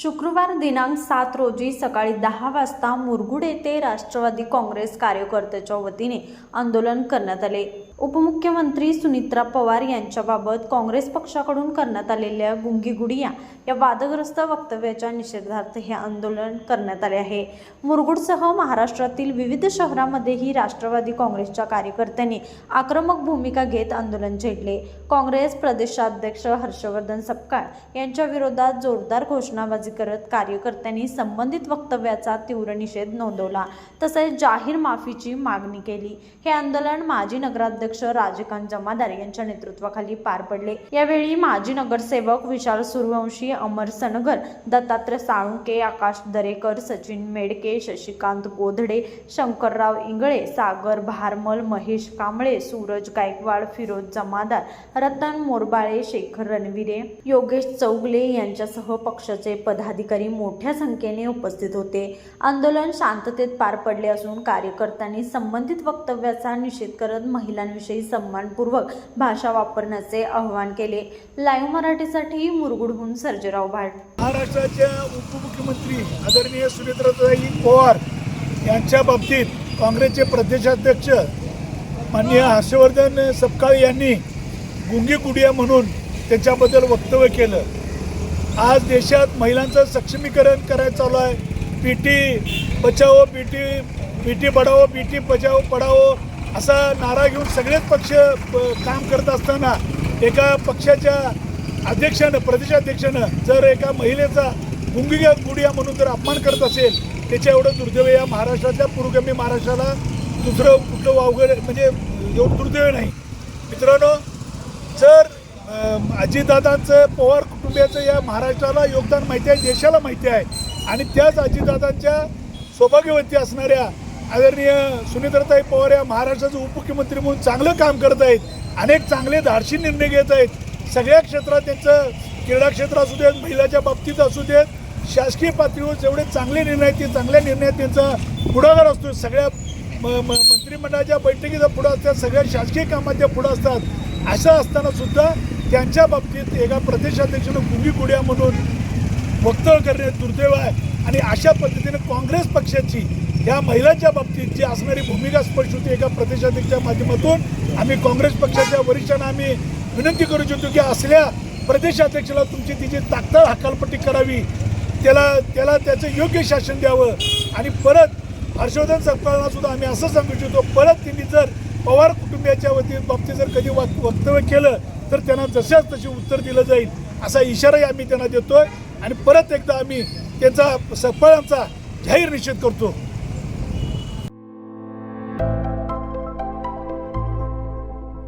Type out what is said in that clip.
शुक्रवार दिनांक 7 रोजी सकाळी 10 वाजता मुरगुड येथे राष्ट्रवादी काँग्रेस कार्यकर्त्याच्या वतीने आंदोलन करण्यात आले। उपमुख्यमंत्री सुनीत्रा पवार यांच्याबाबत काँग्रेस पक्षाकडून करण्यात आलेल्या गुंगीगुडिया या वादग्रस्त वक्तव्याच्या निषेधार्थ हे आंदोलन करण्यात आले आहे। मुरगुडसह महाराष्ट्रातील विविध शहरांमध्येही राष्ट्रवादी काँग्रेसच्या कार्यकर्त्यांनी आक्रमक भूमिका घेत आंदोलन छेडले। काँग्रेस प्रदेशाध्यक्ष हर्षवर्धन सपकाळ यांच्या विरोधात जोरदार घोषणाबाजी करत कार्यकर्त्यांनी संबंधित वक्तव्याचा तीव्र निषेध नोंदवला, तसेच जाहीर माफीची मागणी केली। हे आंदोलन माजी नगराध्यक्ष राजकांत जमादार यांच्या नेतृत्वाखाली पार पडले। यावेळी माजी नगरसेवक विशाल सूर्यवंशी, अमर सनगर, दत्तात्रय साळुंके, आकाश दरेकर, सचिन मेडके, शशिकांत गोधडे, शंकरराव इंगळे, सागर भारमल, महेश कांबळे, सूरज गायकवाड, फिरोज जमादार, रतन मोरबाळे, शेखर रणविरे, योगेश चौगले यांच्यासह पक्षाचे पदाधिकारी मोठ्या संख्येने उपस्थित होते। आंदोलन शांततेत पार पडले असून कार्यकर्त्यांनी संबंधित वक्तव्याचा निषेध करत महिलांविषयी सन्मानपूर्वक भाषा वापरण्याचे आवाहन केले। लाईव्ह मराठीसाठी मुरगुडहून सर्जेराव भाट। महाराष्ट्राच्या उपमुख्यमंत्री आदरणीय सुनीत्राताई पवार यांच्या बाबतीत काँग्रेसचे प्रदेशाध्यक्ष माननीय हर्षवर्धन सपकाळ यांनी गुंगीगुडिया म्हणून त्याच्याबद्दल वक्तव्य केलं। आज देशात महिलांचं सक्षमीकरण करायचं चालू आहे। बेटी बचाओ, बेटी पढाओ, बेटी बचाओ पढाओ असा नारा घेऊन सगळेच पक्ष काम करत असताना एका पक्षाच्या अध्यक्षानं, प्रदेशाध्यक्षानं जर एका महिलेचा गुंगीगुडिया म्हणून जर अपमान करत असेल, त्याच्या एवढं दुर्दैव या महाराष्ट्रातल्या पुरोगामी महाराष्ट्राला दुसरं कुठलं वावगं म्हणजे एवढं दुर्दैव नाही। मित्रांनो, जर अजितदादांचं, पवार कुटुंबियाचं या महाराष्ट्राला योगदान माहिती आहे, देशाला माहिती आहे, आणि त्याच अजितदादांच्या सौभाग्यवती असणाऱ्या आदरणीय सुनीत्राताई पवार या महाराष्ट्राचे उपमुख्यमंत्री म्हणून चांगलं काम करत आहेत, अनेक चांगले धाडसी निर्णय घेत आहेत। सगळ्या क्षेत्रात त्यांचं, क्रीडा क्षेत्र असू देत, महिलाच्या बाबतीत असू देत, शासकीय पातळीवर जेवढे चांगले निर्णय आहेत ते चांगल्या निर्णयात त्यांचा पुढाकार असतो। सगळ्या मंत्रिमंडळाच्या बैठकीचा पुढं असतात, सगळ्या शासकीय कामात त्या पुढं असतात। असं असताना सुद्धा त्यांच्या बाबतीत एका प्रदेशाध्यक्षानं गुंगीगुडिया म्हणून वक्तव्य करणे दुर्दैव आहे। आणि अशा पद्धतीने काँग्रेस पक्षाची या महिलांच्या बाबतीत जी असणारी भूमिका स्पष्ट होती एका प्रदेशाध्यक्षाच्या माध्यमातून, आम्ही काँग्रेस पक्षाच्या वरिष्ठांना आम्ही विनंती करू इच्छितो की असल्या प्रदेशाध्यक्षाला तुमची तिची तात्काळ हकालपट्टी करावी, त्याला त्याचं योग्य शासन द्यावं। आणि परत हर्षवर्धन सपकाळांना सुद्धा आम्ही असं सांगू इच्छितो, परत त्यांनी जर पवार कुटुंबियाच्या बाबतीत जर कधी वक्तव्य केलं तर त्यांना जशाच तशी उत्तर दिलं जाईल असा इशाराही आम्ही त्यांना देतोय। आणि परत एकदा आम्ही त्यांचा सपकाळांचा जाहीर निषेध करतो।